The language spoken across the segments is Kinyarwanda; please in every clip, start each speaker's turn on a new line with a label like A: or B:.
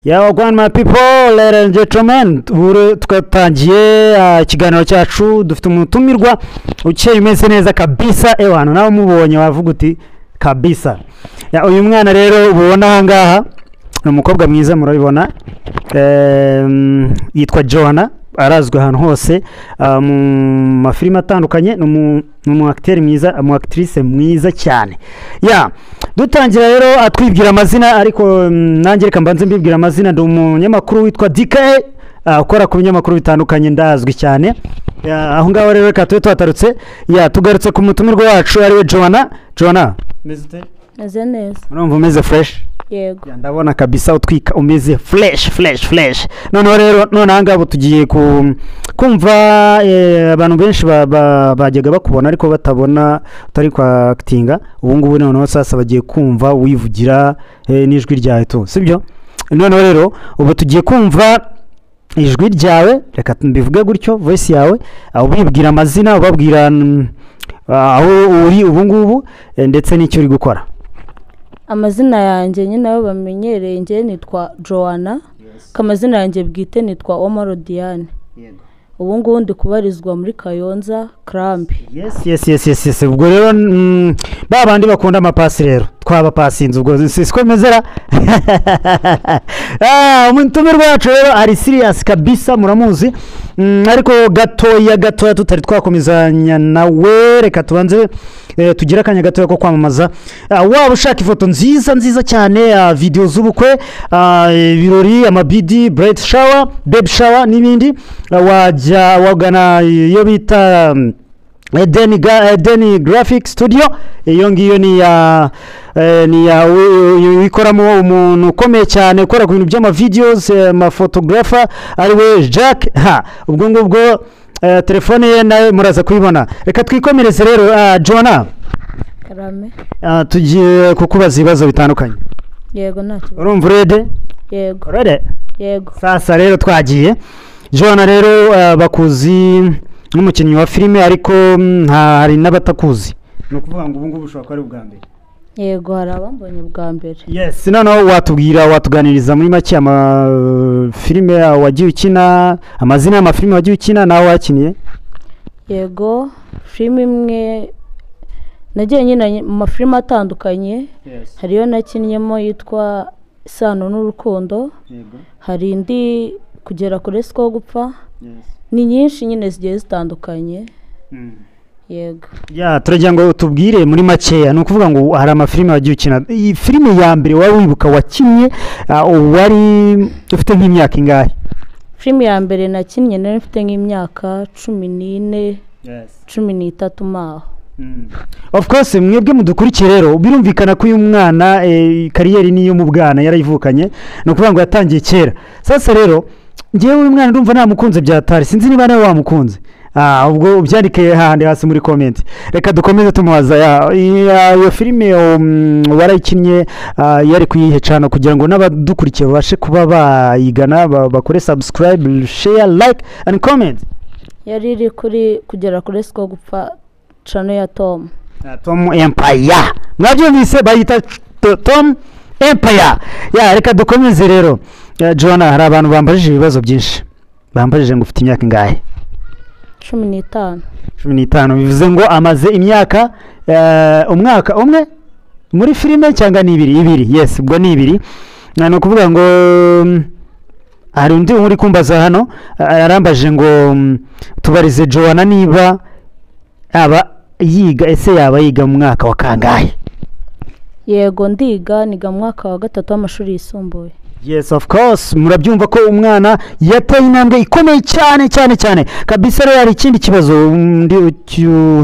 A: Yawa my people, ladies and gentlemen, tukatangiye ikiganiro cyacu dufite umutumirwa ukeye umeze neza kabisa hano nawe mubonye wavuga uti kabisa. Ya uyu mwana rero ubona hangaha ni umukobwa mwiza murabibona, yitwa Joanna, arazwe ahantu hose mu mafilime atandukanye, mu acteur mwiza, mu actrice mwiza cyane. Ya dutangira rero atwibwira amazina, ariko nanjye reka mbanze mbibwira amazina. Ndi umunyamakuru witwa DK, ukora ku binyamakuru bitandukanye, ndazwi cyane. Aho ngaho rero reka twatarutse tugarutse ku mutumirwa wacu ariwe Joanna.
B: Meze neza.
A: Urumva umeze fresh?
B: Yego.
A: Ndabona kabisa utwika umeze fresh. None hangabo tugiye kumva abantu benshi bajyaga bakubona ariko batabona utari kwa actinga. Ubu ngubu noneho sasa bagiye kumva wivugira n'ijwi ryawe to, sibyo? None rero ubu tugiye kumva ijwi ryawe, reka mbivuge gutyo, voice yawe, ubibwira amazina, ubabwira aho uri ubu ngubu ndetse n'icyo uri gukora.
B: Amazina yanjye nyine aho bamenyereye, nge nitwa Joanna. Kamazina yanjye bwite nitwa Omaro Diane. Ubu ngubu ndi kubarizwa muri Kayonza Krambi.
A: Yes. Ubwo rero babandi bakunda amapasi rero twabapasinze ubwo sikomezera. Umutumirwa wacu rero ari serious kabisa, muramuzi. Ariko gatoya tutari twakomezanya nawe, reka tubanze tugira akanya gatoya ko kwamamaza. Waba ushaka ifoto nziza cyane, video z'ubukwe, ibirori, amabidi, bright shower, baby shower n'ibindi, wagana iyo bita Edeni Graphic Studio. Iyo ngiyo ni ya wikoramo umuntu ukomeye cyane ukora ku bintu by'ama videos, ma photographer ariwe Jack. Ubwo ngubwo telefone ye nawe muraza kuyibona. Reka twikomereze rero. Joanna,
B: Karame.
A: Tugiye kukubaza ibibazo bitandukanye.
B: Yego ntacyo.
A: Urumva ready?
B: Yego.
A: Ready?
B: Yego.
A: Sasa rero twagiye. Joanna rero bakuzi n'umukinnyi wa filime, ariko hari n'abatakuzi. No kuvuga ngo ubu ngubu ushobora kwari ubwa mbere.
B: Yego, hari abambonye bwa mbere.
A: Yes, noneho watuganiriza muri make filime wagiye ukina, amazina y'amafilime wagiye ukina nawe wakiniye.
B: Yego, filime imwe nagiye nyine mu mafilime atandukanye. Hariyo nakinnyemo yitwa Isano n'Urukundo. Yego. Hari indi Kugera kuri Siko Gupfa. Ni nyinshi nyine zigiye zitandukanye. Yego. Ya turagira ngo tubwire muri makeya, no kuvuga ngo hari amafilime wagiye ukina. Iyi filime ya mbere wari wibuka wakinnye, wari ufite nk'imyaka ingahe? Filime ya mbere nakinnye nari mfite nk'imyaka 14, 13 maho.
A: Of course mwebwe mudukurikiye rero birumvikana ko uyu mwana kariyeri niyo mu bwana yarayivukanye, no kuvuga ngo yatangiye kera. Sasa rero ngiye uyu mwana ndumva namukunze byatari, sinzi niba nawe wamukunze. Ubwo ubyandike hahandi hasi muri comment. Reka dukomeze tumubaza iyo filime warayikinnye, yari kuyihe cyane kugira ngo n'abadukurikiye babashe kuba bayigana, bakore subscribe, share, like and comment.
B: Yari iri kuri Kugera kuri Siko Gupfa channel ya Tom
A: Empire. Mwabyumvise bayita Tom Empire. Ya reka dukomeze rero. Joanna, hari abantu bambajije ibibazo byinshi. Bambajije ngo ufite imyaka ingahe? 15. Bivuze ngo amaze imyaka umwaka umwe muri filime cyangwa ni ibiri? Yes, ubwo ni ibiri. No kuvuga ngo hari undi muri kumbaza hano arambajije ngo tubarize Joanna niba yaba yiga mu mwaka wa kangahe?
B: Yego, niga mu mwaka wa 3 w'amashuri yisumbuye.
A: Yes, of course. Murabyumva ko umwana yateye intambwe ikomeye cyane kabisa. Rero hari ikindi kibazo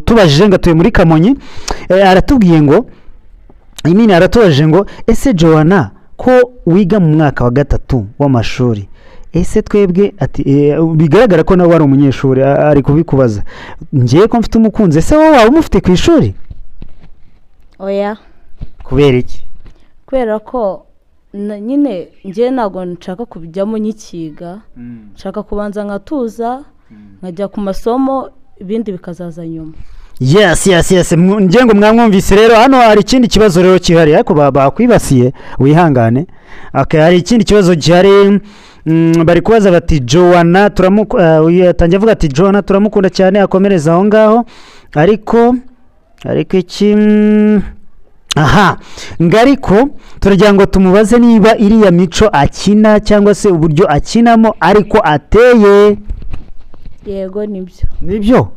A: tubajije ngo atuye muri Kamonyi, aratubwiye ngo aratubajije ngo ese Joanna ko wiga mu mwaka wa 3 w'amashuri, ese twebwe ati bigaragara ko nawe ari umunyeshuri, ari kubikubaza, ngiye ko mfite umukunzi, ese wowe waba umufite ku ishuri?
B: Oya.
A: Kubera iki?
B: Kubera ko nyine ngiye ntabwo nshaka kubijyamo nyikiga, nshaka kubanza nkatuza nkajya ku masomo, ibindi bikazaza nyuma.
A: yes ngira ngo mwamwumvise rero hano hari ikindi kibazo rero kihari ariko bakwibasiye wihangane hari ikindi kibazo gihari bari kubaza bati Joanna yatangiye avuga ati Joanna turamukunda cyane akomereza aho ngaho ariko iki ngariko turagira ngo tumubaze niba iriya mico akina cyangwa se uburyo akinamo ariko ateye.
B: Yego
A: nibyo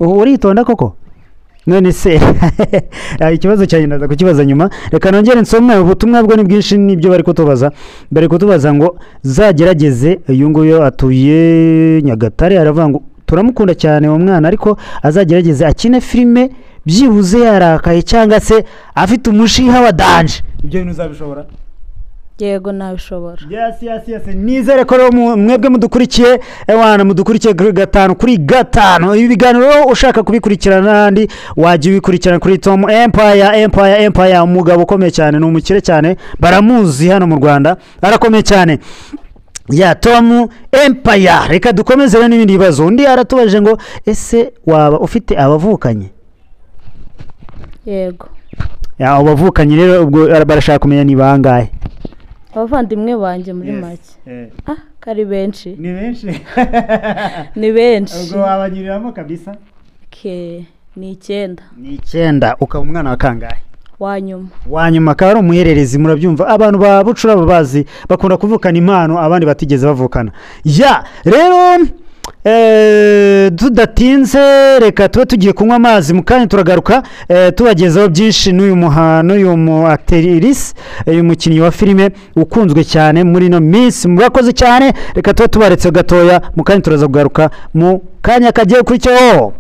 A: uritonda koko none se ikibazo cyanjye ndaza kukibaza nyuma. Reka nongere nsome ubutumwa bwo ni bwinshi nibyo bari kutubaza ngo zagerageze uyu nguyu atuye Nyagatare aravuga ngo turamukunda cyane uwo mwana ariko azagerageze akine filime byibuze yarakaye cyangwa se afite umushiha wa danje. Ibyo bintu uzabishobora?
B: Yego nabishobora.
A: Yes nizere ko mwebwe mudukurikiye mudukurikiye 5/5 ibi biganiro ushaka kubikurikirana nandi waje ubikurikirana kuri Tom Empire umugabo ukomeye cyane n'umukire cyane baramuzi hano mu Rwanda arakomeye cyane ya Tom Empire. Reka dukomeze n'ibindi bibazo. Undi aratubaje ngo ese waba ufite abavukanye?
B: Yego
A: abavukanye rero ubwo barashaka kumenya ni bangahe
B: abavandimwe banjye muri make. Kari benshi.
A: Ni benshi
B: ni benshi
A: ubwo wabanyiriramo kabisa.
B: Ni 9.
A: Ni 9 ukaba umwana wa kangahe?
B: Wanyuma
A: akaba ari umuhererezi. Murabyumva abantu ba Bucura babazi bakunda kuvukana impano abandi batigeze bavukana. Rero tudatinze reka tube tugiye kunywa amazi mu kanya turagaruka tubagezaho byinshi n'uyu mu actrice uyu mukinnyi wa filime ukunzwe cyane muri no minsi. Murakoze cyane reka tube tubaretse gatoya mu kanya turaza kugaruka mu kanya kagiye kuri cyo.